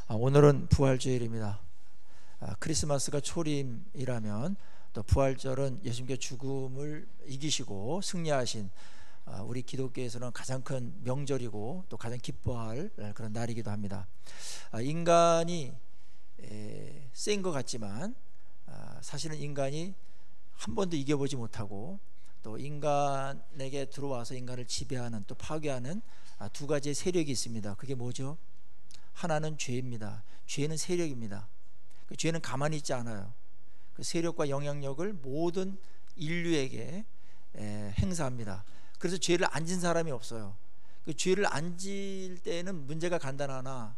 오늘은 부활주일입니다. 크리스마스가 초림이라면 또 부활절은 예수님께 죽음을 이기시고 승리하신 우리 기독교에서는 가장 큰 명절이고 또 가장 기뻐할 그런 날이기도 합니다. 인간이 센 것 같지만 사실은 인간이 한 번도 이겨보지 못하고 또 인간에게 들어와서 인간을 지배하는 또 파괴하는 두 가지의 세력이 있습니다. 그게 뭐죠? 하나는 죄입니다. 죄는 세력입니다. 그 죄는 가만히 있지 않아요. 그 세력과 영향력을 모든 인류에게 행사합니다. 그래서 죄를 안 진 사람이 없어요. 그 죄를 안 질 때는 문제가 간단하나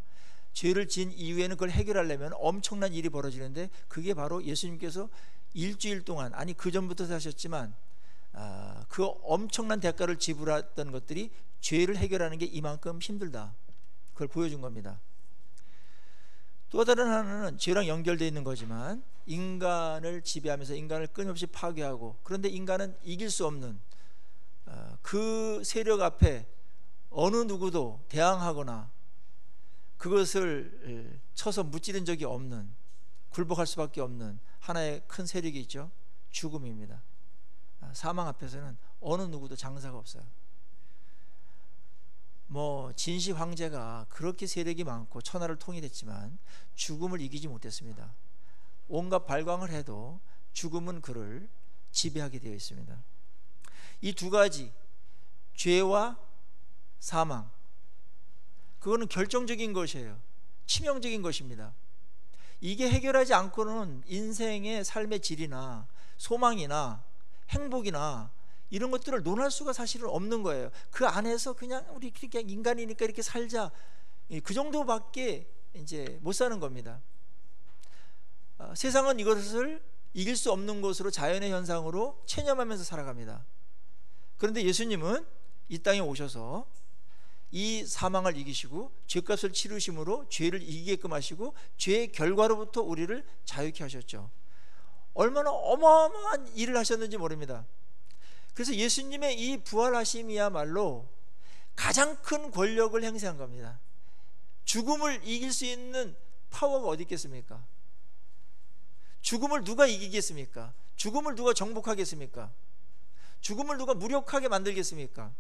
죄를 진 이후에는 그걸 해결하려면 엄청난 일이 벌어지는데, 그게 바로 예수님께서 일주일 동안, 아니 그 전부터 사셨지만 그 엄청난 대가를 지불했던 것들이 죄를 해결하는 게 이만큼 힘들다, 그걸 보여준 겁니다. 또 다른 하나는 죄랑 연결되어 있는 거지만 인간을 지배하면서 인간을 끊임없이 파괴하고, 그런데 인간은 이길 수 없는 그 세력 앞에 어느 누구도 대항하거나 그것을 쳐서 무찌른 적이 없는, 굴복할 수밖에 없는 하나의 큰 세력이 있죠. 죽음입니다. 사망 앞에서는 어느 누구도 장사가 없어요. 진시 황제가 그렇게 세력이 많고 천하를 통일했지만 죽음을 이기지 못했습니다. 온갖 발광을 해도 죽음은 그를 지배하게 되어 있습니다. 이 두 가지, 죄와 사망, 그거는 결정적인 것이에요. 치명적인 것입니다. 이게 해결하지 않고는 인생의 삶의 질이나 소망이나 행복이나 이런 것들을 논할 수가 사실은 없는 거예요. 그 안에서 그냥 우리 그냥 인간이니까 이렇게 살자, 그 정도밖에 이제 못 사는 겁니다. 세상은 이것을 이길 수 없는 것으로, 자연의 현상으로 체념하면서 살아갑니다. 그런데 예수님은 이 땅에 오셔서 이 사망을 이기시고 죄값을 치르심으로 죄를 이기게끔 하시고 죄의 결과로부터 우리를 자유케 하셨죠. 얼마나 어마어마한 일을 하셨는지 모릅니다. 그래서 예수님의 이 부활하심이야말로 가장 큰 권력을 행사한 겁니다. 죽음을 이길 수 있는 파워가 어디 있겠습니까? 죽음을 누가 이기겠습니까? 죽음을 누가 정복하겠습니까? 죽음을 누가 무력하게 만들겠습니까?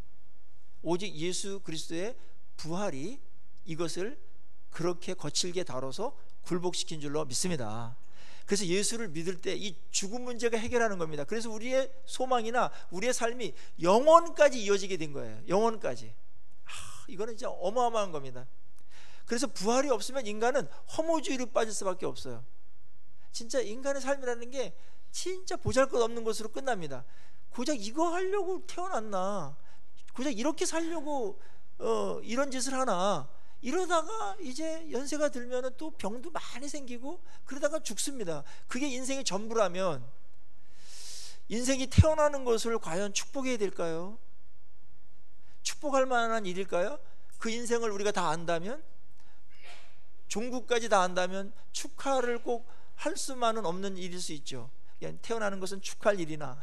오직 예수 그리스도의 부활이 이것을 그렇게 거칠게 다뤄서 굴복시킨 줄로 믿습니다. 그래서 예수를 믿을 때 이 죽음 문제가 해결하는 겁니다. 그래서 우리의 소망이나 우리의 삶이 영원까지 이어지게 된 거예요. 영원까지. 이거는 진짜 어마어마한 겁니다. 그래서 부활이 없으면 인간은 허무주의로 빠질 수밖에 없어요. 진짜 인간의 삶이라는 게 진짜 보잘것없는 것으로 끝납니다. 고작 이거 하려고 태어났나, 고작 이렇게 살려고 이런 짓을 하나, 이러다가 이제 연세가 들면은 또 병도 많이 생기고 그러다가 죽습니다. 그게 인생의 전부라면 인생이 태어나는 것을 과연 축복해야 될까요? 축복할 만한 일일까요? 그 인생을 우리가 다 안다면, 종국까지 다 안다면 축하를 꼭 할 수만은 없는 일일 수 있죠. 그냥 태어나는 것은 축하할 일이나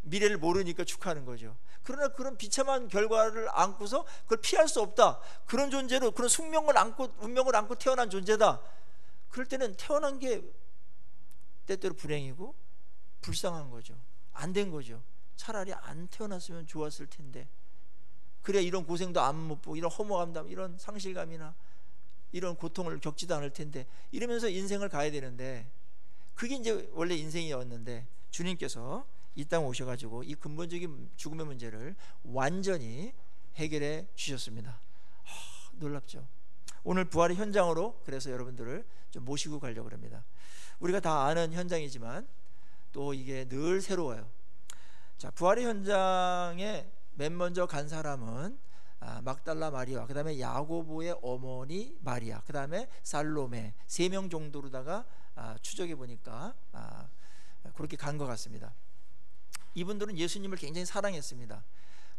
미래를 모르니까 축하하는 거죠. 그러나 그런 비참한 결과를 안고서 그걸 피할 수 없다, 그런 존재로, 그런 숙명을 안고, 운명을 안고 태어난 존재다, 그럴 때는 태어난 게 때때로 불행이고 불쌍한 거죠. 안 된 거죠. 차라리 안 태어났으면 좋았을 텐데, 그래야 이런 고생도 안 못 보고 이런 허무감도, 이런 상실감이나 이런 고통을 겪지도 않을 텐데, 이러면서 인생을 가야 되는데, 그게 이제 원래 인생이었는데 주님께서 이 땅 오셔가지고 이 근본적인 죽음의 문제를 완전히 해결해 주셨습니다. 놀랍죠. 오늘 부활의 현장으로 그래서 여러분들을 좀 모시고 가려고 합니다. 우리가 다 아는 현장이지만 또 이게 늘 새로워요. 자, 부활의 현장에 맨 먼저 간 사람은 막달라 마리아, 그 다음에 야고보의 어머니 마리아, 그 다음에 살로메, 3명 정도로다가 추적해 보니까 그렇게 간 것 같습니다. 이분들은 예수님을 굉장히 사랑했습니다.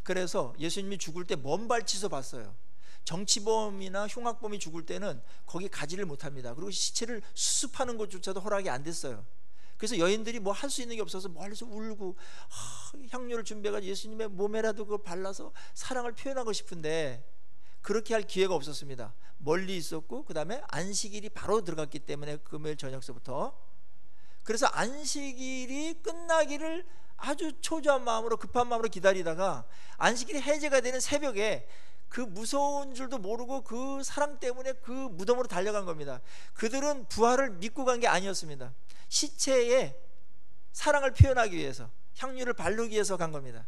그래서 예수님이 죽을 때 먼발치서 봤어요. 정치범이나 흉악범이 죽을 때는 거기 가지를 못합니다. 그리고 시체를 수습하는 것조차도 허락이 안 됐어요. 그래서 여인들이 뭐 할 수 있는 게 없어서 멀리서 울고 향료를 준비해가지고 예수님의 몸에라도 그걸 발라서 사랑을 표현하고 싶은데 그렇게 할 기회가 없었습니다. 멀리 있었고 그 다음에 안식일이 바로 들어갔기 때문에 금요일 저녁서부터. 그래서 안식일이 끝나기를 아주 초조한 마음으로 급한 마음으로 기다리다가 안식일이 해제가 되는 새벽에 그 무서운 줄도 모르고 그 사랑 때문에 그 무덤으로 달려간 겁니다. 그들은 부활을 믿고 간 게 아니었습니다. 시체에 사랑을 표현하기 위해서, 향유를 바르기 위해서 간 겁니다.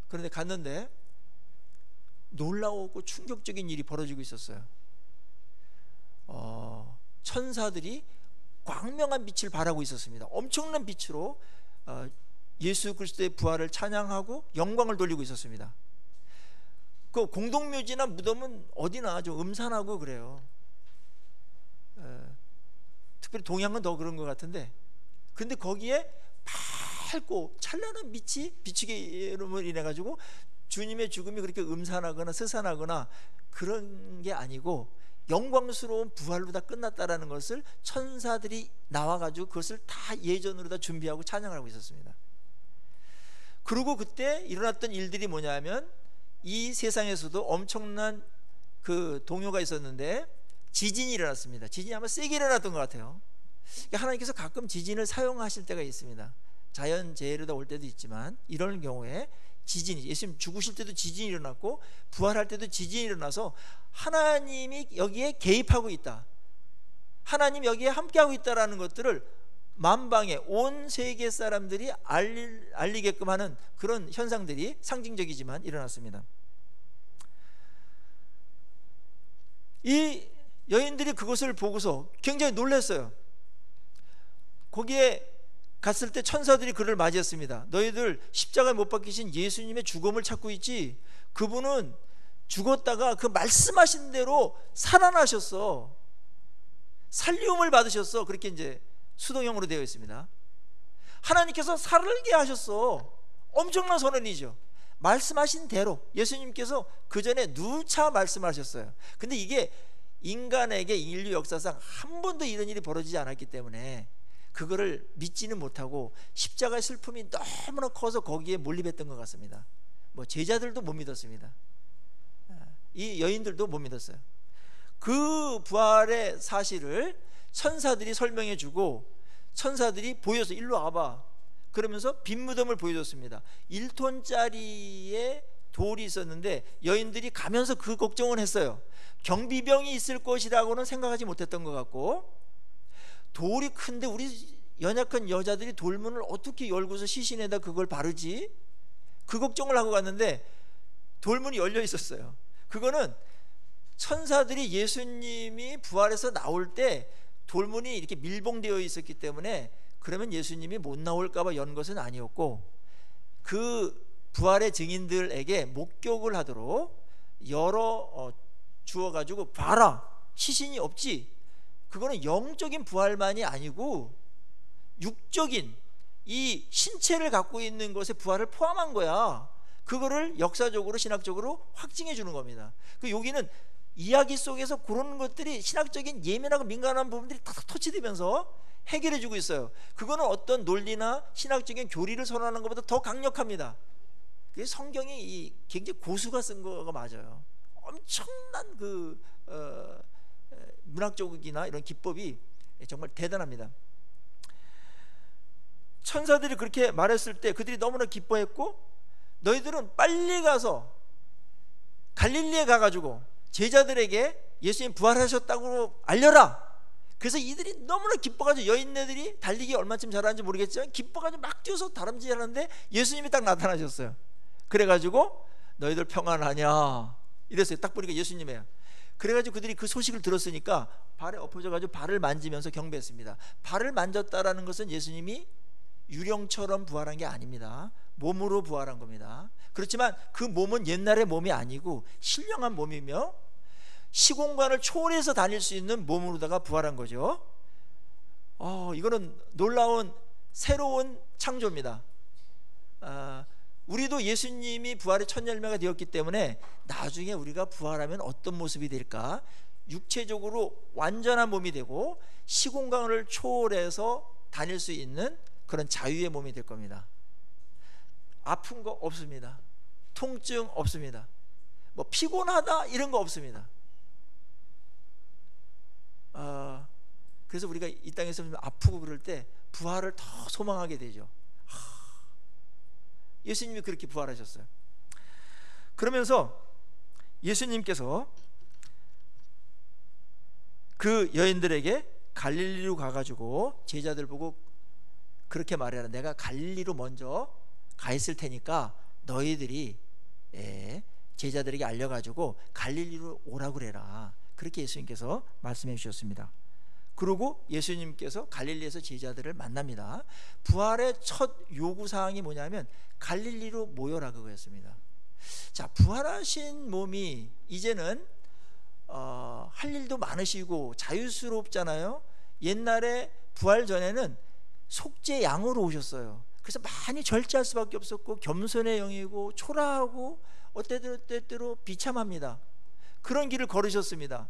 그런데 갔는데 놀라웠고 충격적인 일이 벌어지고 있었어요. 천사들이 광명한 빛을 발하고 있었습니다. 엄청난 빛으로 예수 그리스도의 부활을 찬양하고 영광을 돌리고 있었습니다. 그 공동묘지나 무덤은 어디나 좀 음산하고 그래요. 특별히 동양은 더 그런 것 같은데, 근데 거기에 밝고 찬란한 빛이 비추기로 인해 가지고 주님의 죽음이 그렇게 음산하거나 스산하거나 그런 게 아니고 영광스러운 부활로 다 끝났다라는 것을 천사들이 나와가지고 그것을 다 예전으로 다 준비하고 찬양하고 있었습니다. 그리고 그때 일어났던 일들이 뭐냐면, 이 세상에서도 엄청난 그 동요가 있었는데 지진이 일어났습니다. 지진이 아마 세게 일어났던 것 같아요. 하나님께서 가끔 지진을 사용하실 때가 있습니다. 자연재해로 올 때도 있지만 이런 경우에 지진이, 예수님 죽으실 때도 지진이 일어났고 부활할 때도 지진이 일어나서 하나님이 여기에 개입하고 있다, 하나님 여기에 함께하고 있다라는 것들을 만방에 온 세계 사람들이 알리게끔 하는 그런 현상들이 상징적이지만 일어났습니다. 이 여인들이 그것을 보고서 굉장히 놀랐어요. 거기에 갔을 때 천사들이 그를 맞이했습니다. 너희들 십자가에 못 박히신 예수님의 죽음을 찾고 있지, 그분은 죽었다가 그 말씀하신 대로 살아나셨어, 살리움을 받으셨어. 그렇게 이제 수동형으로 되어 있습니다. 하나님께서 살게 하셨어. 엄청난 선언이죠. 말씀하신 대로 예수님께서 그 전에 누차 말씀하셨어요. 근데 이게 인간에게 인류 역사상 한 번도 이런 일이 벌어지지 않았기 때문에 그거를 믿지는 못하고 십자가의 슬픔이 너무나 커서 거기에 몰입했던 것 같습니다. 뭐 제자들도 못 믿었습니다. 이 여인들도 못 믿었어요. 그 부활의 사실을 천사들이 설명해 주고 천사들이 보여서 일로 와봐 그러면서 빈 무덤을 보여줬습니다. 1톤짜리의 돌이 있었는데 여인들이 가면서 그 걱정을 했어요. 경비병이 있을 것이라고는 생각하지 못했던 것 같고, 돌이 큰데 우리 연약한 여자들이 돌문을 어떻게 열고서 시신에다 그걸 바르지? 그 걱정을 하고 갔는데 돌문이 열려 있었어요. 그거는 천사들이 예수님이 부활해서 나올 때 돌문이 이렇게 밀봉되어 있었기 때문에 그러면 예수님이 못 나올까봐 연 것은 아니었고, 그 부활의 증인들에게 목격을 하도록 열어 주어가지고 봐라, 시신이 없지. 그거는 영적인 부활만이 아니고 육적인 이 신체를 갖고 있는 것의 부활을 포함한 거야. 그거를 역사적으로 신학적으로 확증해 주는 겁니다. 그 여기는 이야기 속에서 그런 것들이 신학적인 예민하고 민감한 부분들이 탁탁 터치되면서 해결해 주고 있어요. 그거는 어떤 논리나 신학적인 교리를 선언하는 것보다 더 강력합니다. 그게 성경이 굉장히 고수가 쓴 거가 맞아요. 엄청난 그 문학적이나 이런 기법이 정말 대단합니다. 천사들이 그렇게 말했을 때 그들이 너무나 기뻐했고, 너희들은 빨리 가서 갈릴리에 가가지고 제자들에게 예수님 부활하셨다고 알려라. 그래서 이들이 너무나 기뻐가지고, 여인네들이 달리기 얼마쯤 잘하는지 모르겠지만 기뻐가지고 막 뛰어서 다람쥐하는데 예수님이 딱 나타나셨어요. 그래가지고 너희들 평안하냐 이랬어요. 딱 보니까 예수님이에요. 그래가지고 그들이 그 소식을 들었으니까 발에 엎어져가지고 발을 만지면서 경배했습니다. 발을 만졌다라는 것은 예수님이 유령처럼 부활한 게 아닙니다. 몸으로 부활한 겁니다. 그렇지만 그 몸은 옛날의 몸이 아니고 신령한 몸이며 시공간을 초월해서 다닐 수 있는 몸으로다가 부활한 거죠. 이거는 놀라운 새로운 창조입니다. 우리도 예수님이 부활의 첫 열매가 되었기 때문에 나중에 우리가 부활하면 어떤 모습이 될까? 육체적으로 완전한 몸이 되고 시공간을 초월해서 다닐 수 있는 그런 자유의 몸이 될 겁니다. 아픈 거 없습니다. 통증 없습니다. 뭐 피곤하다 이런 거 없습니다. 그래서 우리가 이 땅에서 아프고 그럴 때 부활을 더 소망하게 되죠. 예수님이 그렇게 부활하셨어요. 그러면서 예수님께서 그 여인들에게 갈릴리로 가가지고 제자들 보고 그렇게 말해라. 내가 갈릴리로 먼저 가 있을 테니까 너희들이 제자들에게 알려가지고 갈릴리로 오라고 그래라. 그렇게 예수님께서 말씀해 주셨습니다. 그리고 예수님께서 갈릴리에서 제자들을 만납니다. 부활의 첫 요구사항이 뭐냐면 갈릴리로 모여라 그거였습니다. 자, 부활하신 몸이 이제는 할 일도 많으시고 자유스럽잖아요. 옛날에 부활 전에는 속죄 양으로 오셨어요. 그래서 많이 절제할 수밖에 없었고 겸손의 영이고 초라하고 때때로 비참합니다. 그런 길을 걸으셨습니다.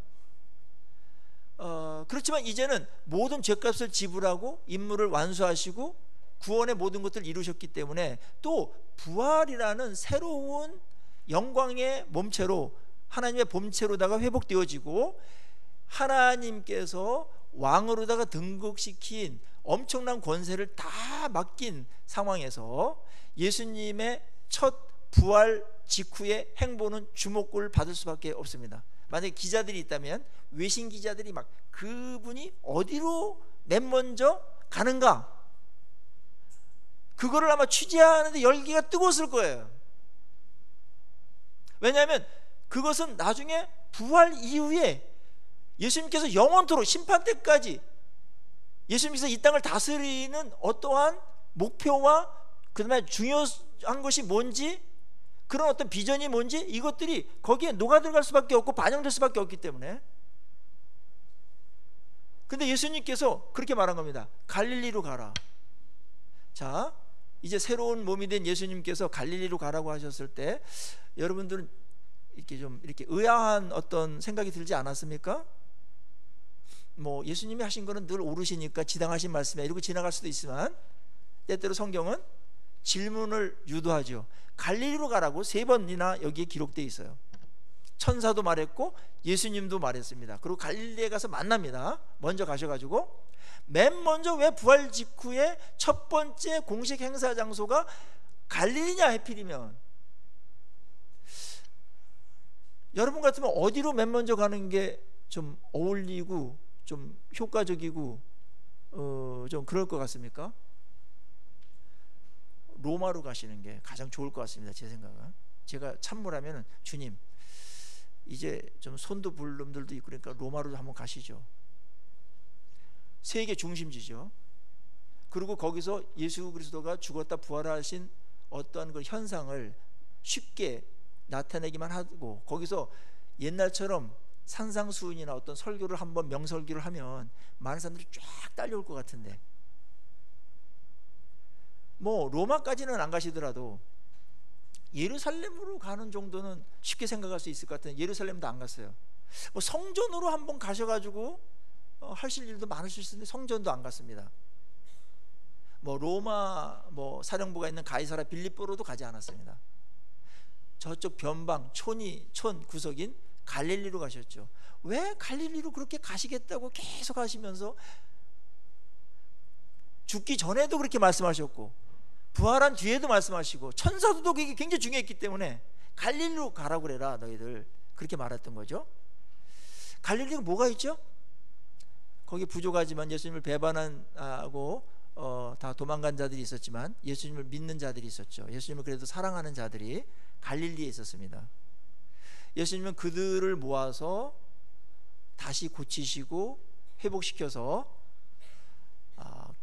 그렇지만 이제는 모든 죄값을 지불하고 임무를 완수하시고 구원의 모든 것들을 이루셨기 때문에 또 부활이라는 새로운 영광의 몸체로 하나님의 본체로다가 회복되어지고 하나님께서 왕으로다가 등극시킨 엄청난 권세를 다 맡긴 상황에서 예수님의 첫 부활 직후의 행보는 주목을 받을 수밖에 없습니다. 만약에 기자들이 있다면 외신 기자들이 막 그분이 어디로 맨 먼저 가는가 그거를 아마 취재하는데 열기가 뜨거웠을 거예요. 왜냐하면 그것은 나중에 부활 이후에 예수님께서 영원토록 심판 때까지 예수님께서 이 땅을 다스리는 어떠한 목표와 그 다음에 중요한 것이 뭔지 그런 어떤 비전이 뭔지 이것들이 거기에 녹아들어갈 수밖에 없고 반영될 수밖에 없기 때문에. 근데 예수님께서 그렇게 말한 겁니다. 갈릴리로 가라. 자, 이제 새로운 몸이 된 예수님께서 갈릴리로 가라고 하셨을 때 여러분들은 이렇게 좀 이렇게 의아한 어떤 생각이 들지 않았습니까? 뭐 예수님이 하신 거는 늘 옳으시니까 지당하신 말씀에 이러고 지나갈 수도 있지만 때때로 성경은 질문을 유도하죠. 갈릴리로 가라고 3번이나 여기에 기록되어 있어요. 천사도 말했고 예수님도 말했습니다. 그리고 갈릴리에 가서 만납니다. 먼저 가셔가지고 맨 먼저 왜 부활 직후에 첫 번째 공식 행사 장소가 갈릴리냐 하필이면 여러분 같으면 어디로 맨 먼저 가는 게 좀 어울리고 좀 효과적이고 좀 그럴 것 같습니까? 로마로 가시는 게 가장 좋을 것 같습니다. 제 생각은. 제가 참모라면 주님 이제 좀 손도 볼 놈들도 있고 그러니까 로마로 한번 가시죠. 세계 중심지죠. 그리고 거기서 예수 그리스도가 죽었다 부활하신 어떠한 그 현상을 쉽게 나타내기만 하고 거기서 옛날처럼 산상수훈이나 어떤 설교를 한번 명설교를 하면 많은 사람들이 쫙 딸려올 것 같은데 뭐 로마까지는 안 가시더라도 예루살렘으로 가는 정도는 쉽게 생각할 수 있을 것 같은데 예루살렘도 안 갔어요. 뭐 성전으로 한번 가셔가지고 하실 일도 많으실 수 있는데 성전도 안 갔습니다. 뭐 로마 뭐 사령부가 있는 가이사라 빌립보로도 가지 않았습니다. 저쪽 변방 촌 구석인 갈릴리로 가셨죠. 왜 갈릴리로 그렇게 가시겠다고 계속 하시면서 죽기 전에도 그렇게 말씀하셨고 부활한 뒤에도 말씀하시고 천사도 그게 굉장히 중요했기 때문에 갈릴리로 가라고 그래라 너희들 그렇게 말했던 거죠. 갈릴리가 뭐가 있죠? 거기 부족하지만 예수님을 배반하고 다 도망간 자들이 있었지만 예수님을 믿는 자들이 있었죠. 예수님을 그래도 사랑하는 자들이 갈릴리에 있었습니다. 예수님은 그들을 모아서 다시 고치시고 회복시켜서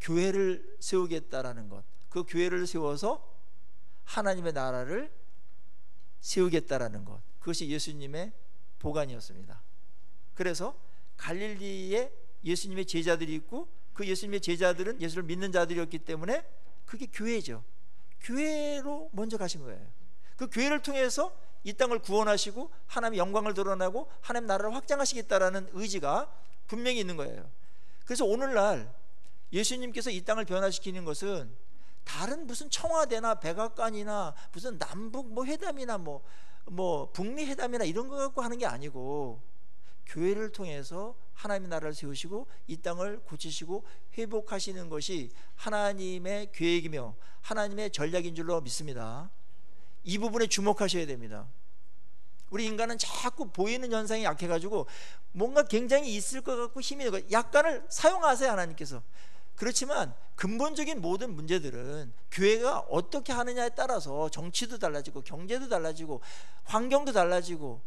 교회를 세우겠다라는 것, 그 교회를 세워서 하나님의 나라를 세우겠다라는 것, 그것이 예수님의 보관이었습니다. 그래서 갈릴리에 예수님의 제자들이 있고 그 예수님의 제자들은 예수를 믿는 자들이었기 때문에 그게 교회죠. 교회로 먼저 가신 거예요. 그 교회를 통해서 이 땅을 구원하시고 하나님의 영광을 드러나고 하나님 나라를 확장하시겠다라는 의지가 분명히 있는 거예요. 그래서 오늘날 예수님께서 이 땅을 변화시키는 것은 다른 무슨 청와대나 백악관이나 무슨 남북 뭐 회담이나 뭐 뭐 북미 회담이나 이런 거 갖고 하는 게 아니고 교회를 통해서 하나님의 나라를 세우시고 이 땅을 고치시고 회복하시는 것이 하나님의 계획이며 하나님의 전략인 줄로 믿습니다. 이 부분에 주목하셔야 됩니다. 우리 인간은 자꾸 보이는 현상이 약해가지고 뭔가 굉장히 있을 것 같고 힘이 있는 것, 약간을 사용하세요 하나님께서. 그렇지만 근본적인 모든 문제들은 교회가 어떻게 하느냐에 따라서 정치도 달라지고 경제도 달라지고 환경도 달라지고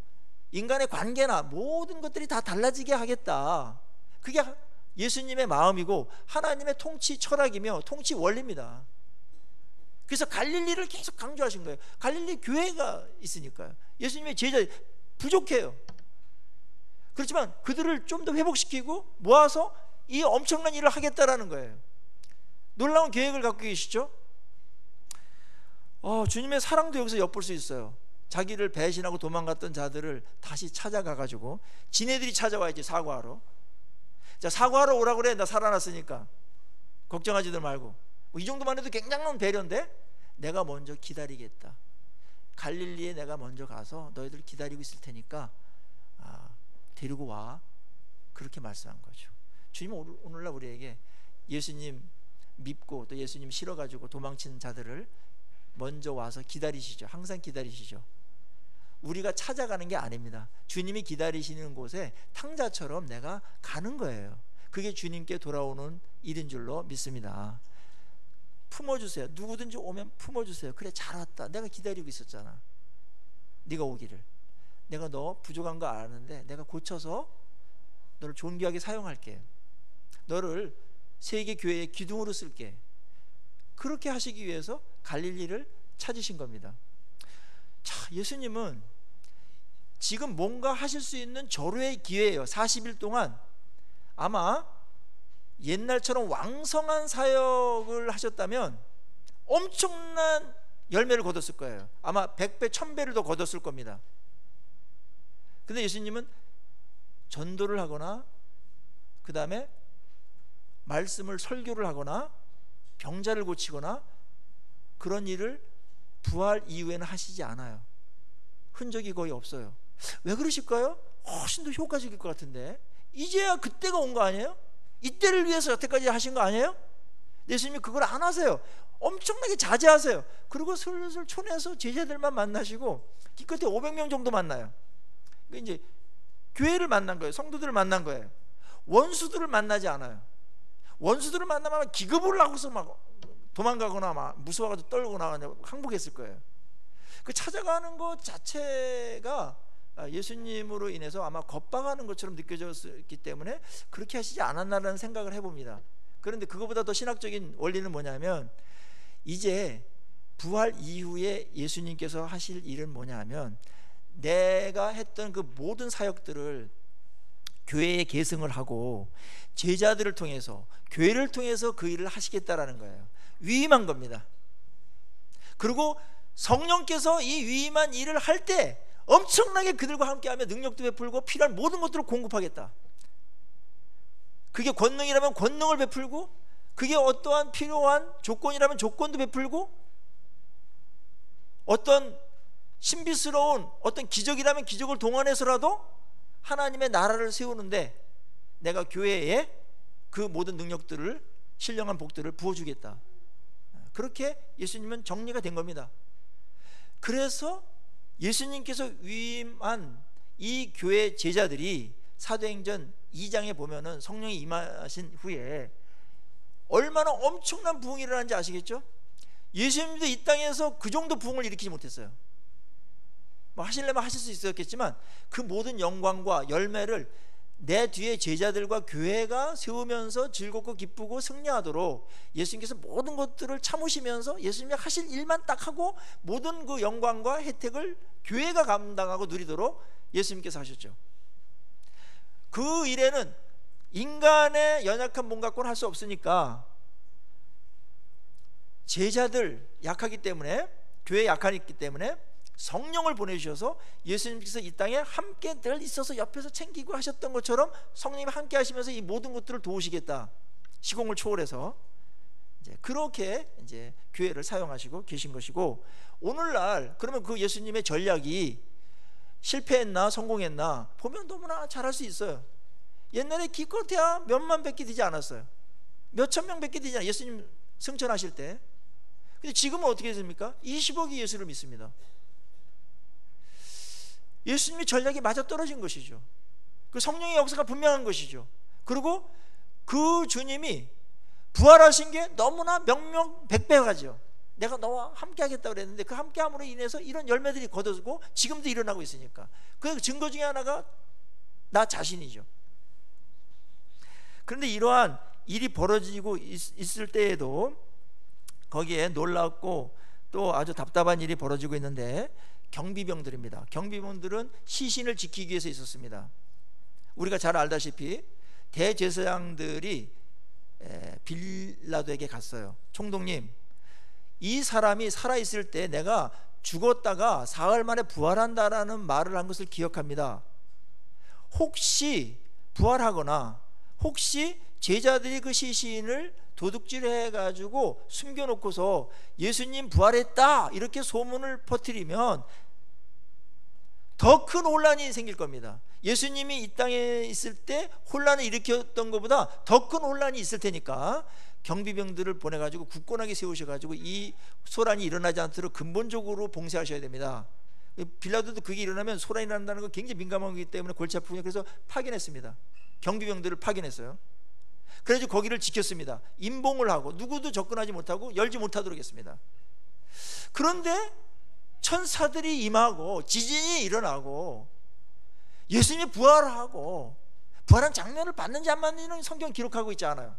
인간의 관계나 모든 것들이 다 달라지게 하겠다. 그게 예수님의 마음이고 하나님의 통치 철학이며 통치 원리입니다. 그래서 갈릴리를 계속 강조하신 거예요. 갈릴리 교회가 있으니까요. 예수님의 제자 부족해요. 그렇지만 그들을 좀 더 회복시키고 모아서 이 엄청난 일을 하겠다라는 거예요. 놀라운 계획을 갖고 계시죠. 주님의 사랑도 여기서 엿볼 수 있어요. 자기를 배신하고 도망갔던 자들을 다시 찾아가가지고 지네들이 찾아와야지 사과하러. 자, 사과하러 오라고 그래. 나 살아났으니까 걱정하지들 말고. 이 정도만 해도 굉장한 배려인데, 내가 먼저 기다리겠다. 갈릴리에 내가 먼저 가서 너희들 기다리고 있을 테니까 데리고 와. 그렇게 말씀한 거죠. 주님은 오늘날 우리에게 예수님 믿고 또 예수님 싫어가지고 도망치는 자들을 먼저 와서 기다리시죠. 항상 기다리시죠. 우리가 찾아가는 게 아닙니다. 주님이 기다리시는 곳에 탕자처럼 내가 가는 거예요. 그게 주님께 돌아오는 일인 줄로 믿습니다. 품어주세요. 누구든지 오면 품어주세요. 그래, 잘 왔다. 내가 기다리고 있었잖아. 네가 오기를. 내가 너 부족한 거 아는데 내가 고쳐서 너를 존귀하게 사용할게. 너를 세계 교회의 기둥으로 쓸게. 그렇게 하시기 위해서 갈릴리를 찾으신 겁니다. 자, 예수님은 지금 뭔가 하실 수 있는 절호의 기회예요. 40일 동안 아마 옛날처럼 왕성한 사역을 하셨다면 엄청난 열매를 거뒀을 거예요. 아마 100배, 1000배를 더 거뒀을 겁니다. 근데 예수님은 전도를 하거나 그 다음에 말씀을 설교를 하거나 병자를 고치거나 그런 일을 부활 이후에는 하시지 않아요. 흔적이 거의 없어요. 왜 그러실까요? 훨씬 더 효과적일 것 같은데. 이제야 그때가 온 거 아니에요? 이때를 위해서 여태까지 하신 거 아니에요? 예수님이 그걸 안 하세요. 엄청나게 자제하세요. 그리고 슬슬 촌에서 제자들만 만나시고 기껏해 500명 정도 만나요. 그러니까 이제 교회를 만난 거예요. 성도들을 만난 거예요. 원수들을 만나지 않아요. 원수들을 만나면 기겁을 하고서 막 도망가거나 막 무서워가지고 떨거나 항복했을 거예요. 그 찾아가는 것 자체가 예수님으로 인해서 아마 겁박하는 것처럼 느껴졌기 때문에 그렇게 하시지 않았나라는 생각을 해봅니다. 그런데 그거보다 더 신학적인 원리는 뭐냐면, 이제 부활 이후에 예수님께서 하실 일은 뭐냐면, 내가 했던 그 모든 사역들을 교회에 계승을 하고 제자들을 통해서 교회를 통해서 그 일을 하시겠다라는 거예요. 위임한 겁니다. 그리고 성령께서 이 위임한 일을 할 때 엄청나게 그들과 함께하며 능력도 베풀고 필요한 모든 것들을 공급하겠다. 그게 권능이라면 권능을 베풀고, 그게 어떠한 필요한 조건이라면 조건도 베풀고, 어떤 신비스러운 어떤 기적이라면 기적을 동원해서라도 하나님의 나라를 세우는데 내가 교회에 그 모든 능력들을, 신령한 복들을 부어주겠다. 그렇게 예수님은 정리가 된 겁니다. 그래서 예수님께서 위임한 이 교회 제자들이 사도행전 2장에 보면은 성령이 임하신 후에 얼마나 엄청난 부흥이 일어난지 아시겠죠? 예수님도 이 땅에서 그 정도 부흥을 일으키지 못했어요. 뭐 하시려면 하실 수 있었겠지만 그 모든 영광과 열매를 내 뒤에 제자들과 교회가 세우면서 즐겁고 기쁘고 승리하도록 예수님께서 모든 것들을 참으시면서 예수님이 하실 일만 딱 하고 모든 그 영광과 혜택을 교회가 감당하고 누리도록 예수님께서 하셨죠. 그 일에는 인간의 연약한 몸 갖고는 할 수 없으니까 제자들 약하기 때문에, 교회 약하기 때문에 성령을 보내주셔서 예수님께서 이 땅에 함께 늘 있어서 옆에서 챙기고 하셨던 것처럼 성령이 함께 하시면서 이 모든 것들을 도우시겠다. 시공을 초월해서 이제 그렇게 이제 교회를 사용하시고 계신 것이고, 오늘날 그러면 그 예수님의 전략이 실패했나 성공했나 보면 너무나 잘할 수 있어요. 옛날에 기껏해야 몇만 뵙게 되지 않았어요. 몇천 명 뵙게 되지 않아요. 예수님 승천하실 때. 근데 지금은 어떻게 됐습니까? 20억이 예수를 믿습니다. 예수님의 전략이 맞아 떨어진 것이죠. 그 성령의 역사가 분명한 것이죠. 그리고 그 주님이 부활하신 게 너무나 명명백백하죠. 내가 너와 함께 하겠다고 그랬는데 그 함께함으로 인해서 이런 열매들이 거둬지고 지금도 일어나고 있으니까 그 증거 중에 하나가 나 자신이죠. 그런데 이러한 일이 벌어지고 있을 때에도 거기에 놀랍고 또 아주 답답한 일이 벌어지고 있는데 경비병들입니다. 경비병들은 시신을 지키기 위해서 있었습니다. 우리가 잘 알다시피 대제사장들이 빌라도에게 갔어요. 총독님, 이 사람이 살아있을 때 내가 죽었다가 사흘 만에 부활한다라는 말을 한 것을 기억합니다. 혹시 부활하거나 혹시 제자들이 그 시신을 도둑질해 가지고 숨겨놓고서 예수님 부활했다 이렇게 소문을 퍼뜨리면 더 큰 혼란이 생길 겁니다. 예수님이 이 땅에 있을 때 혼란을 일으켰던 것보다 더 큰 혼란이 있을 테니까 경비병들을 보내가지고 굳건하게 세우셔가지고 이 소란이 일어나지 않도록 근본적으로 봉쇄하셔야 됩니다. 빌라도도 그게 일어나면 소란이 난다는 건 굉장히 민감한 거기 때문에 골치 아프군요. 그래서 파견했습니다. 경비병들을 파견했어요. 그래서 거기를 지켰습니다. 임봉을 하고 누구도 접근하지 못하고 열지 못하도록 했습니다. 그런데 천사들이 임하고 지진이 일어나고 예수님이 부활하고 부활한 장면을 봤는지 안 봤는지는 성경 기록하고 있지 않아요.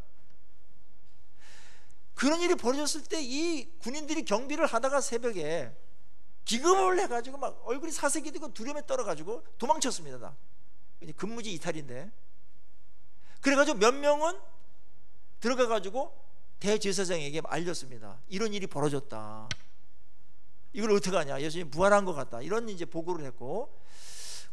그런 일이 벌어졌을 때 이 군인들이 경비를 하다가 새벽에 기금을 해가지고 막 얼굴이 사색이 되고 두려움에 떨어가지고 도망쳤습니다. 다. 근무지 이탈인데. 그래가지고 몇 명은 들어가가지고 대제사장에게 알렸습니다. 이런 일이 벌어졌다. 이걸 어떻게 하냐? 예수님 부활한 것 같다. 이런 이제 보고를 했고,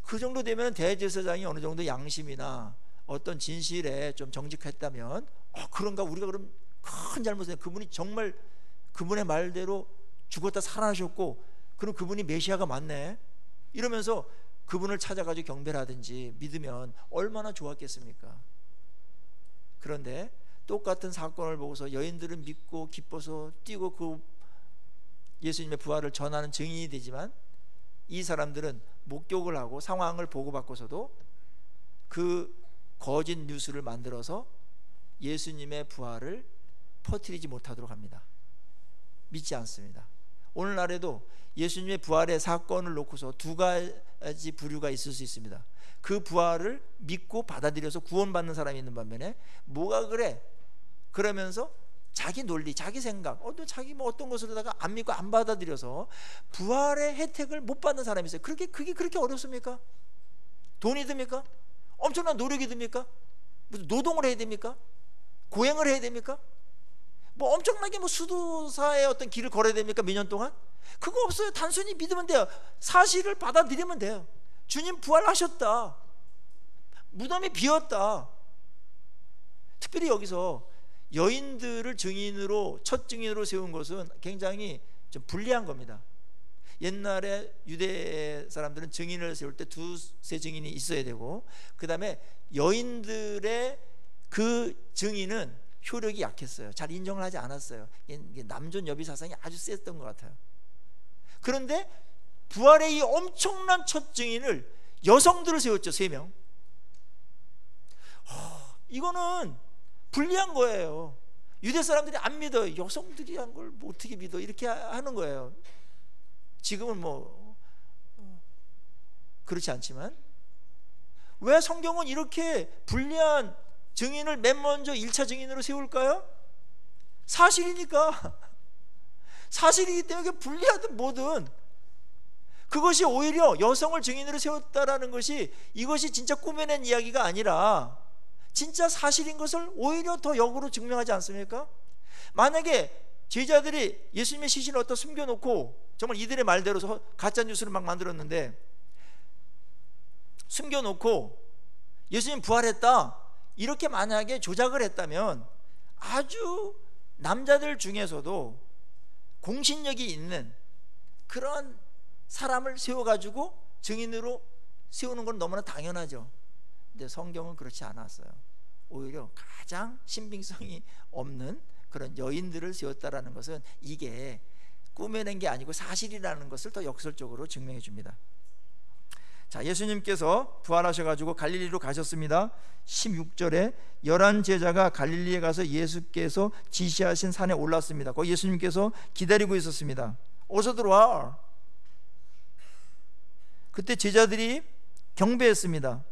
그 정도 되면 대제사장이 어느 정도 양심이나 어떤 진실에 좀 정직했다면, 그런가 우리가 그럼 큰 잘못을 했네. 그분이 정말 그분의 말대로 죽었다 살아나셨고, 그럼 그분이 메시아가 맞네. 이러면서 그분을 찾아가지고 경배를 하든지 믿으면 얼마나 좋았겠습니까? 그런데 똑같은 사건을 보고서 여인들은 믿고 기뻐서 뛰고 그 예수님의 부활을 전하는 증인이 되지만, 이 사람들은 목격을 하고 상황을 보고받고서도 그 거짓 뉴스를 만들어서 예수님의 부활을 퍼뜨리지 못하도록 합니다. 믿지 않습니다. 오늘날에도 예수님의 부활의 사건을 놓고서 두 가지 부류가 있을 수 있습니다. 그 부활을 믿고 받아들여서 구원받는 사람이 있는 반면에, 뭐가 그래? 그러면서 자기 논리, 자기 생각, 또 자기 뭐 어떤 것으로다가 안 믿고 안 받아들여서 부활의 혜택을 못 받는 사람이 있어요. 그게 그렇게 어렵습니까? 돈이 듭니까? 엄청난 노력이 듭니까? 무슨 노동을 해야 됩니까? 고행을 해야 됩니까? 뭐 엄청나게 뭐 수도사의 어떤 길을 걸어야 됩니까? 몇 년 동안? 그거 없어요. 단순히 믿으면 돼요. 사실을 받아들이면 돼요. 주님 부활하셨다. 무덤이 비었다. 특별히 여기서 여인들을 증인으로, 첫 증인으로 세운 것은 굉장히 좀 불리한 겁니다. 옛날에 유대 사람들은 증인을 세울 때 두세 증인이 있어야 되고, 그 다음에 여인들의 그 증인은 효력이 약했어요. 잘 인정을 하지 않았어요. 남존 여비 사상이 아주 셌던 것 같아요. 그런데 부활의 이 엄청난 첫 증인을 여성들을 세웠죠. 3명. 이거는 불리한 거예요. 유대 사람들이 안 믿어요. 여성들이 한 걸 뭐 어떻게 믿어? 이렇게 하는 거예요. 지금은 뭐 그렇지 않지만, 왜 성경은 이렇게 불리한 증인을 맨 먼저 1차 증인으로 세울까요? 사실이니까. 사실이기 때문에 불리하든 뭐든 그것이 오히려 여성을 증인으로 세웠다라는 것이, 이것이 진짜 꾸며낸 이야기가 아니라 진짜 사실인 것을 오히려 더 역으로 증명하지 않습니까? 만약에 제자들이 예수님의 시신을 어디다 숨겨놓고, 정말 이들의 말대로 가짜 뉴스를 막 만들었는데, 숨겨놓고 예수님 부활했다 이렇게 만약에 조작을 했다면, 아주 남자들 중에서도 공신력이 있는 그런 사람을 세워가지고 증인으로 세우는 건 너무나 당연하죠. 근데 성경은 그렇지 않았어요. 오히려 가장 신빙성이 없는 그런 여인들을 세웠다라는 것은 이게 꾸며낸 게 아니고 사실이라는 것을 더 역설적으로 증명해 줍니다. 자, 예수님께서 부활하셔가지고 갈릴리로 가셨습니다. 16절에 11 제자가 갈릴리에 가서 예수께서 지시하신 산에 올랐습니다. 거기 예수님께서 기다리고 있었습니다. 어서 들어와. 그때 제자들이 경배했습니다.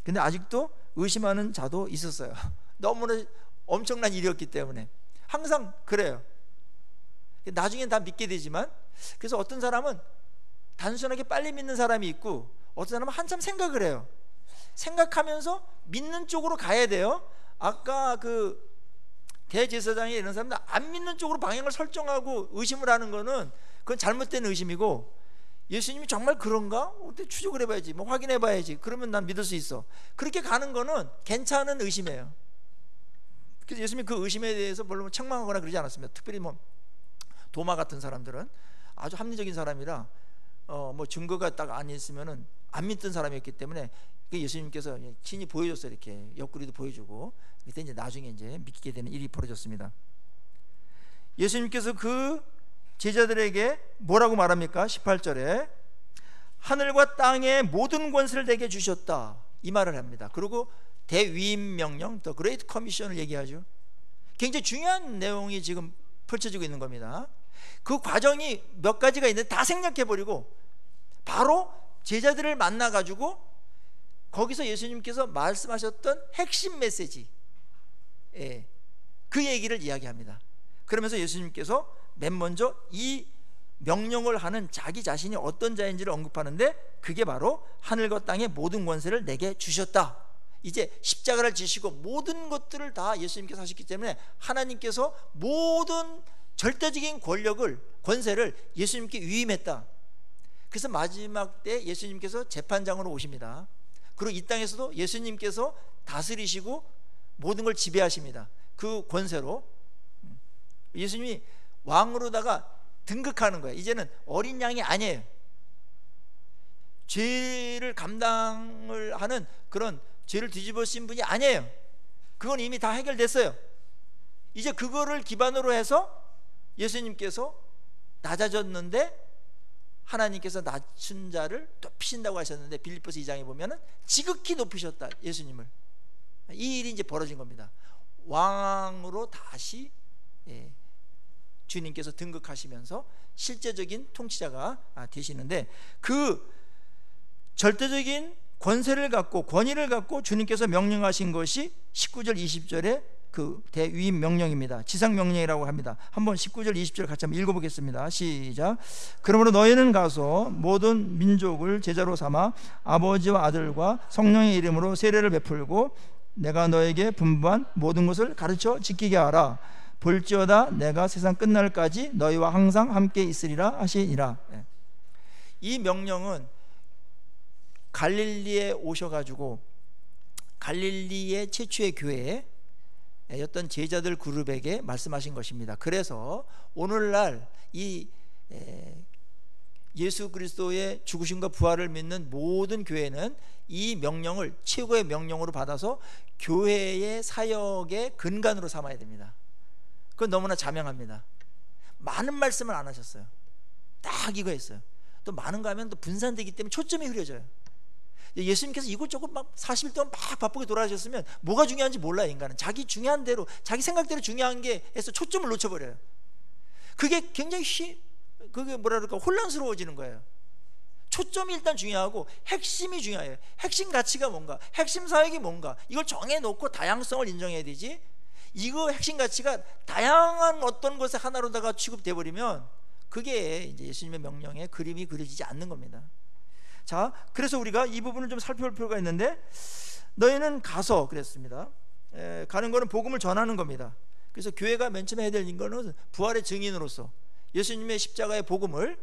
근데 아직도 의심하는 자도 있었어요. 너무나 엄청난 일이었기 때문에. 항상 그래요. 나중엔 다 믿게 되지만, 그래서 어떤 사람은 단순하게 빨리 믿는 사람이 있고, 어떤 사람은 한참 생각을 해요. 생각하면서 믿는 쪽으로 가야 돼요. 아까 그 대제사장이 이런 사람들 안 믿는 쪽으로 방향을 설정하고 의심을 하는 거는 그건 잘못된 의심이고, 예수님이 정말 그런가? 어떻게 추적을 해봐야지, 뭐 확인해봐야지, 그러면 난 믿을 수 있어. 그렇게 가는 거는 괜찮은 의심이에요. 그래서 예수님이 그 의심에 대해서 별로 책망하거나 그러지 않았습니다. 특별히 뭐 도마 같은 사람들은 아주 합리적인 사람이라 뭐 증거가 딱 안 있으면은 안 믿던 사람이었기 때문에 예수님께서 친히 보여줬어요. 이렇게 옆구리도 보여주고, 그때 이제 나중에 이제 믿게 되는 일이 벌어졌습니다. 예수님께서 그 제자들에게 뭐라고 말합니까? 18절에 하늘과 땅의 모든 권세를 내게 주셨다, 이 말을 합니다. 그리고 대위임 명령, 더 그레이트 커미션을 얘기하죠. 굉장히 중요한 내용이 지금 펼쳐지고 있는 겁니다. 그 과정이 몇 가지가 있는데 다 생략해버리고 바로 제자들을 만나가지고 거기서 예수님께서 말씀하셨던 핵심 메시지, 그 얘기를 이야기합니다. 그러면서 예수님께서 맨 먼저 이 명령을 하는 자기 자신이 어떤 자인지를 언급하는데, 그게 바로 하늘과 땅의 모든 권세를 내게 주셨다. 이제 십자가를 지시고 모든 것들을 다 예수님께서 하셨기 때문에 하나님께서 모든 절대적인 권세를 예수님께 위임했다. 그래서 마지막 때 예수님께서 재판장으로 오십니다. 그리고 이 땅에서도 예수님께서 다스리시고 모든 걸 지배하십니다. 그 권세로 예수님이 왕으로다가 등극하는 거예요. 이제는 어린 양이 아니에요. 죄를 감당을 하는 그런 죄를 뒤집어쓰신 분이 아니에요. 그건 이미 다 해결됐어요. 이제 그거를 기반으로 해서 예수님께서 낮아졌는데, 하나님께서 낮춘 자를 높이신다고 하셨는데, 빌립보서 2장에 보면은 지극히 높이셨다, 예수님을. 이 일이 이제 벌어진 겁니다. 왕으로 다시 주님께서 등극하시면서 실제적인 통치자가 되시는데, 그 절대적인 권세를 갖고 권위를 갖고 주님께서 명령하신 것이 19절 20절에 그 대위임 명령입니다. 지상 명령이라고 합니다. 한번 19절 20절 같이 한번 읽어보겠습니다. 시작. 그러므로 너희는 가서 모든 민족을 제자로 삼아 아버지와 아들과 성령의 이름으로 세례를 베풀고 내가 너에게 분부한 모든 것을 가르쳐 지키게 하라. 볼지어다 내가 세상 끝날까지 너희와 항상 함께 있으리라 하시니라. 이 명령은 갈릴리에 오셔가지고 갈릴리의 최초의 교회에 어떤 제자들 그룹에게 말씀하신 것입니다. 그래서 오늘날 이 예수 그리스도의 죽으심과 부활을 믿는 모든 교회는 이 명령을 최고의 명령으로 받아서 교회의 사역의 근간으로 삼아야 됩니다. 그건 너무나 자명합니다. 많은 말씀을 안 하셨어요. 딱 이거 했어요. 또 많은 거 하면 또 분산되기 때문에 초점이 흐려져요. 예수님께서 이곳저곳 막 40일 동안 막 바쁘게 돌아가셨으면 뭐가 중요한지 몰라요. 인간은 자기 중요한 대로, 자기 생각대로 중요한 게 해서 초점을 놓쳐버려요. 그게 굉장히 그게 뭐라 그럴까, 혼란스러워지는 거예요. 초점이 일단 중요하고 핵심이 중요해요. 핵심 가치가 뭔가, 핵심 사역이 뭔가, 이걸 정해놓고 다양성을 인정해야 되지. 이거 핵심 가치가 다양한 어떤 것에 하나로다가 취급돼 버리면 그게 이제 예수님의 명령에 그림이 그려지지 않는 겁니다. 자, 그래서 우리가 이 부분을 좀 살펴볼 필요가 있는데, 너희는 가서 그랬습니다. 가는 거는 복음을 전하는 겁니다. 그래서 교회가 맨 처음에 해야 될 거는 부활의 증인으로서 예수님의 십자가의 복음을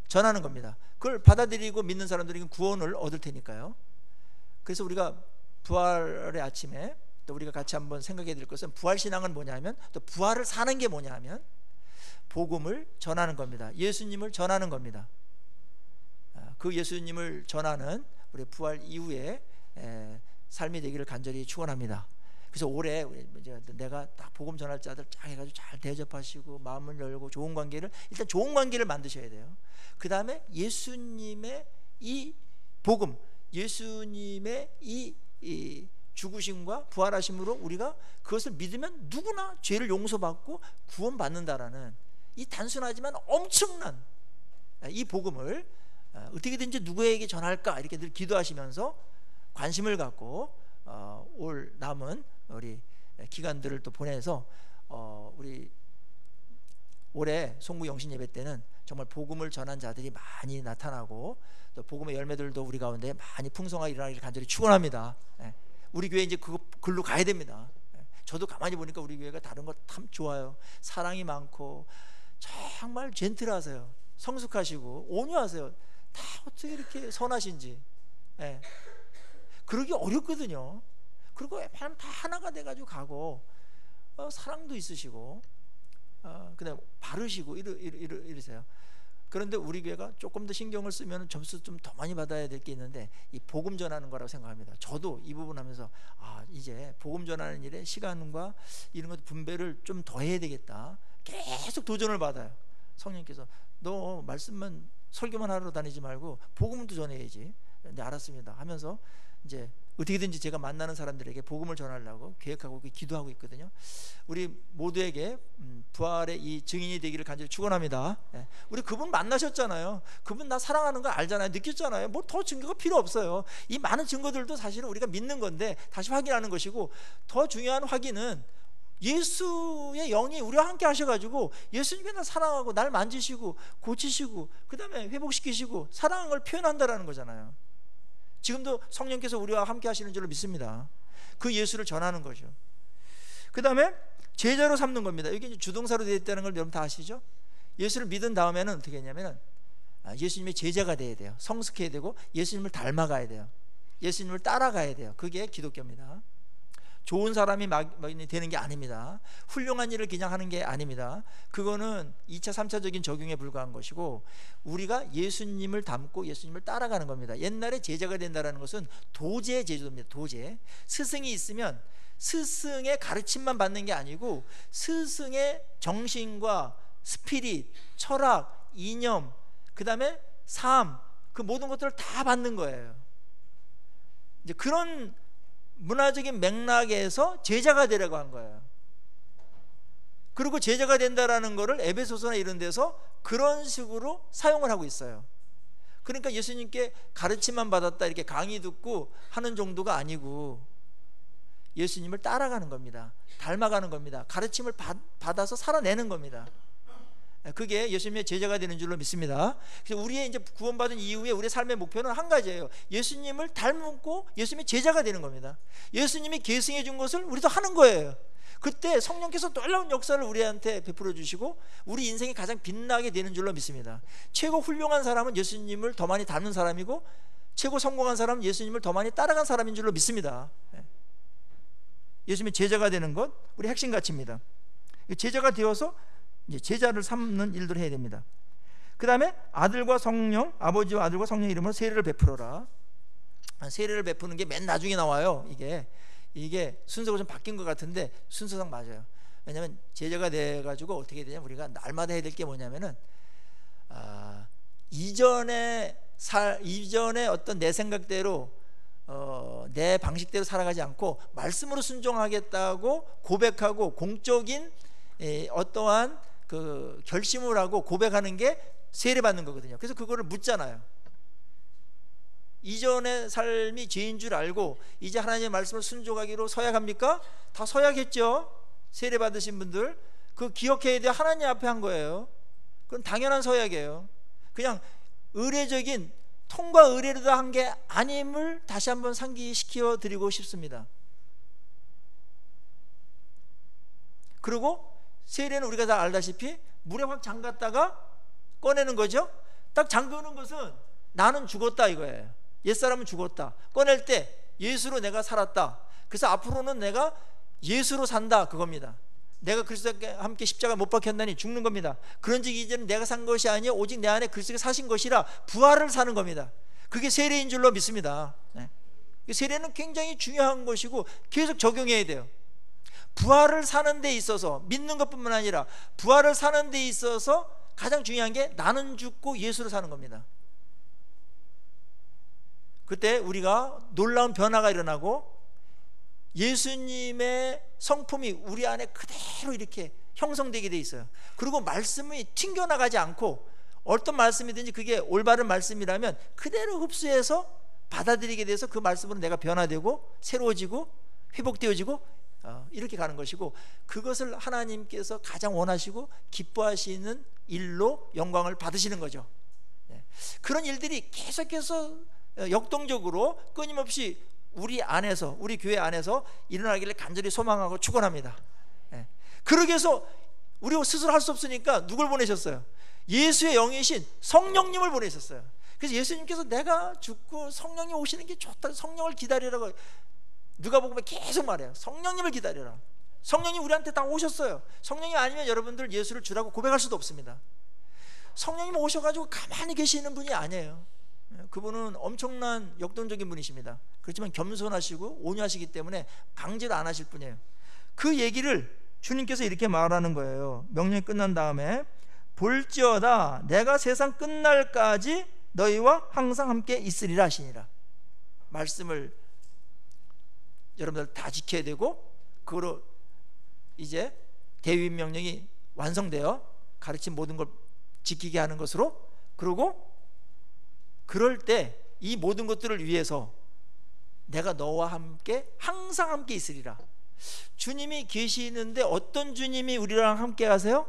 전하는 겁니다. 그걸 받아들이고 믿는 사람들이 구원을 얻을 테니까요. 그래서 우리가 부활의 아침에 또 우리가 같이 한번 생각해야 될 것은, 부활신앙은 뭐냐면, 또 부활을 사는 게 뭐냐면 복음을 전하는 겁니다. 예수님을 전하는 겁니다. 그 예수님을 전하는 우리 부활 이후에 삶이 되기를 간절히 축원합니다. 그래서 올해 내가 딱 복음 전할 자들 쫙 해가지고 잘 대접하시고 마음을 열고 좋은 관계를, 일단 좋은 관계를 만드셔야 돼요. 그 다음에 예수님의 이 복음, 예수님의 이 죽으심과 부활하심으로 우리가 그것을 믿으면 누구나 죄를 용서받고 구원받는다라는 이 단순하지만 엄청난 이 복음을 어떻게든지 누구에게 전할까 이렇게 늘 기도하시면서 관심을 갖고 올 남은 우리 기간들을 또 보내서 우리 올해 송구 영신 예배 때는 정말 복음을 전한 자들이 많이 나타나고 또 복음의 열매들도 우리 가운데 많이 풍성하게 일어나기를 간절히 축원합니다. 우리 교회 이제 글로 가야 됩니다. 저도 가만히 보니까 우리 교회가 다른 것 참 좋아요. 사랑이 많고 정말 젠틀하세요. 성숙하시고 온유하세요. 다 어떻게 이렇게 선하신지. 그러기 어렵거든요. 그리고 웬만하면 다 하나가 돼가지고 가고 사랑도 있으시고 그다음에 바르시고 이러세요. 그런데 우리 교회가 조금 더 신경을 쓰면 점수 좀 더 많이 받아야 될 게 있는데 이 복음 전하는 거라고 생각합니다. 저도 이 부분 하면서 이제 복음 전하는 일에 시간과 이런 것 분배를 좀 더 해야 되겠다. 계속 도전을 받아요. 성령님께서 너 말씀만 설교만 하러 다니지 말고 복음도 전해야지. 네, 알았습니다 하면서 이제 어떻게든지 제가 만나는 사람들에게 복음을 전하려고 계획하고 기도하고 있거든요. 우리 모두에게 부활의 이 증인이 되기를 간절히 축원합니다. 우리 그분 만나셨잖아요. 그분 나 사랑하는 거 알잖아요. 느꼈잖아요. 뭐 더 증거가 필요 없어요. 이 많은 증거들도 사실은 우리가 믿는 건데 다시 확인하는 것이고, 더 중요한 확인은 예수의 영이 우리와 함께 하셔가지고 예수님이 날 사랑하고 날 만지시고 고치시고 그 다음에 회복시키시고 사랑한 걸 표현한다라는 거잖아요. 지금도 성령께서 우리와 함께 하시는 줄로 믿습니다. 그 예수를 전하는 거죠. 그 다음에 제자로 삼는 겁니다. 이게 주동사로 되어 있다는 걸 여러분 다 아시죠? 예수를 믿은 다음에는 어떻게 했냐면 예수님의 제자가 돼야 돼요. 성숙해야 되고 예수님을 닮아가야 돼요. 예수님을 따라가야 돼요. 그게 기독교입니다. 좋은 사람이 되는 게 아닙니다. 훌륭한 일을 그냥 하는 게 아닙니다. 그거는 2차 3차적인 적용에 불과한 것이고 우리가 예수님을 닮고 예수님을 따라가는 겁니다. 옛날에 제자가 된다는 것은 도제 제도입니다. 도제. 스승이 있으면 스승의 가르침만 받는 게 아니고 스승의 정신과 스피릿, 철학, 이념, 그 다음에 삶, 그 모든 것들을 다 받는 거예요. 이제 그런 문화적인 맥락에서 제자가 되려고 한 거예요. 그리고 제자가 된다라는 거를 에베소서나 이런 데서 그런 식으로 사용을 하고 있어요. 그러니까 예수님께 가르침만 받았다 이렇게 강의 듣고 하는 정도가 아니고 예수님을 따라가는 겁니다. 닮아가는 겁니다. 가르침을 받아서 살아내는 겁니다. 그게 예수님의 제자가 되는 줄로 믿습니다. 그래서 우리의 이제 구원받은 이후에 우리의 삶의 목표는 한 가지예요. 예수님을 닮고 예수님의 제자가 되는 겁니다. 예수님이 계승해 준 것을 우리도 하는 거예요. 그때 성령께서 놀라운 역사를 우리한테 베풀어 주시고 우리 인생이 가장 빛나게 되는 줄로 믿습니다. 최고 훌륭한 사람은 예수님을 더 많이 닮는 사람이고 최고 성공한 사람은 예수님을 더 많이 따라간 사람인 줄로 믿습니다. 예수님의 제자가 되는 것 우리 핵심 가치입니다. 제자가 되어서 이제 제자를 삼는 일들을 해야 됩니다. 그 다음에 아들과 성령, 아버지와 아들과 성령 이름으로 세례를 베풀어라. 세례를 베푸는 게 맨 나중에 나와요. 이게 순서가 좀 바뀐 것 같은데 순서상 맞아요. 왜냐하면 제자가 돼가지고 어떻게 되냐면 우리가 날마다 해야 될 게 뭐냐면은 이전에 어떤 내 생각대로 내 방식대로 살아가지 않고 말씀으로 순종하겠다고 고백하고 공적인 어떠한 그 결심을 하고 고백하는 게 세례받는 거거든요. 그래서 그거를 묻잖아요. 이전의 삶이 죄인 줄 알고 이제 하나님의 말씀을 순종하기로 서약합니까? 다 서약했죠. 세례받으신 분들 그 기억해야 돼. 하나님 앞에 한 거예요. 그건 당연한 서약이에요. 그냥 의례적인 통과 의례로 한 게 아님을 다시 한번 상기시켜 드리고 싶습니다. 그리고 세례는 우리가 다 알다시피 물에 확 잠갔다가 꺼내는 거죠. 딱 잠그는 것은 나는 죽었다 이거예요. 옛사람은 죽었다. 꺼낼 때 예수로 내가 살았다. 그래서 앞으로는 내가 예수로 산다 그겁니다. 내가 그리스도와 함께 십자가 못 박혔나니 죽는 겁니다. 그런즉 이제는 내가 산 것이 아니요 오직 내 안에 그리스도가 사신 것이라 부활을 사는 겁니다. 그게 세례인 줄로 믿습니다. 세례는 굉장히 중요한 것이고 계속 적용해야 돼요. 부활을 사는 데 있어서, 믿는 것뿐만 아니라 부활을 사는 데 있어서 가장 중요한 게 나는 죽고 예수를 사는 겁니다. 그때 우리가 놀라운 변화가 일어나고 예수님의 성품이 우리 안에 그대로 이렇게 형성되게 돼 있어요. 그리고 말씀이 튕겨나가지 않고 어떤 말씀이든지 그게 올바른 말씀이라면 그대로 흡수해서 받아들이게 돼서 그 말씀으로 내가 변화되고 새로워지고 회복되어지고 이렇게 가는 것이고, 그것을 하나님께서 가장 원하시고 기뻐하시는 일로 영광을 받으시는 거죠. 그런 일들이 계속해서 역동적으로 끊임없이 우리 안에서, 우리 교회 안에서 일어나기를 간절히 소망하고 축원합니다. 그러기 위해서 우리 스스로 할 수 없으니까 누굴 보내셨어요? 예수의 영이신 성령님을 보내셨어요. 그래서 예수님께서 내가 죽고 성령님 오시는 게 좋다, 성령을 기다리라고 누가복음에 계속 말해요. 성령님을 기다려라. 성령님 우리한테 다 오셨어요. 성령이 아니면 여러분들 예수를 주라고 고백할 수도 없습니다. 성령님 오셔가지고 가만히 계시는 분이 아니에요. 그분은 엄청난 역동적인 분이십니다. 그렇지만 겸손하시고 온유하시기 때문에 강제로 안 하실 분이에요. 그 얘기를 주님께서 이렇게 말하는 거예요. 명령이 끝난 다음에 볼지어다 내가 세상 끝날까지 너희와 항상 함께 있으리라 하시니라. 말씀을 여러분들 다 지켜야 되고, 그거로 이제 대위 명령이 완성되어 가르친 모든 걸 지키게 하는 것으로, 그리고 그럴 때 이 모든 것들을 위해서 내가 너와 함께 항상 함께 있으리라. 주님이 계시는데 어떤 주님이 우리랑 함께 하세요?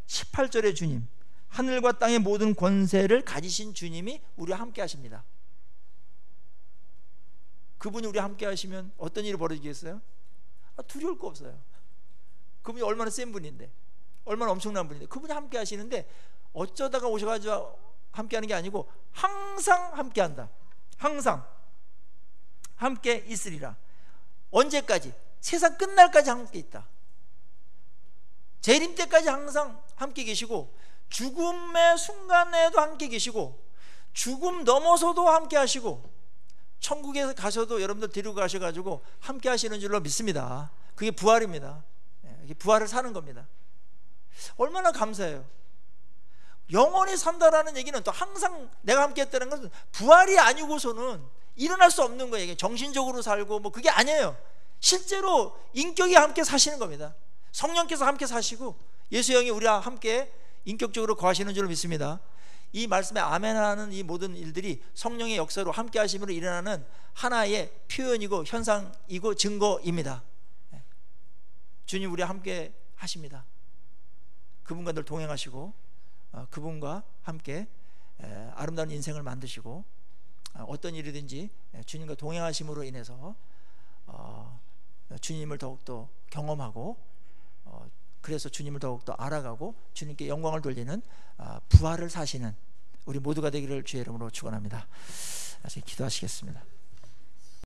18절의 주님, 하늘과 땅의 모든 권세를 가지신 주님이 우리와 함께 하십니다. 그분이 우리와 함께 하시면 어떤 일이 벌어지겠어요? 두려울 거 없어요. 그분이 얼마나 센 분인데, 얼마나 엄청난 분인데, 그분이 함께 하시는데 어쩌다가 오셔가지고 함께 하는 게 아니고 항상 함께 한다. 항상 함께 있으리라. 언제까지? 세상 끝날까지 함께 있다. 재림 때까지 항상 함께 계시고, 죽음의 순간에도 함께 계시고, 죽음 넘어서도 함께 하시고, 천국에 가셔도 여러분들 데리고 가셔가지고 함께 하시는 줄로 믿습니다. 그게 부활입니다. 이게 부활을 사는 겁니다. 얼마나 감사해요. 영원히 산다라는 얘기는 또 항상 내가 함께 했다는 것은 부활이 아니고서는 일어날 수 없는 거예요. 정신적으로 살고 뭐 그게 아니에요. 실제로 인격이 함께 사시는 겁니다. 성령께서 함께 사시고 예수 형이 우리와 함께 인격적으로 거하시는 줄로 믿습니다. 이 말씀에 아멘하는 이 모든 일들이 성령의 역사로 함께 하심으로 일어나는 하나의 표현이고 현상이고 증거입니다. 주님 우리와 함께 하십니다. 그분과 늘 동행하시고 그분과 함께 아름다운 인생을 만드시고, 어떤 일이든지 주님과 동행하심으로 인해서 주님을 더욱더 경험하고, 그래서 주님을 더욱더 알아가고 주님께 영광을 돌리는 부활을 사시는 우리 모두가 되기를 주의 이름으로 축원합니다. 다시 기도하시겠습니다.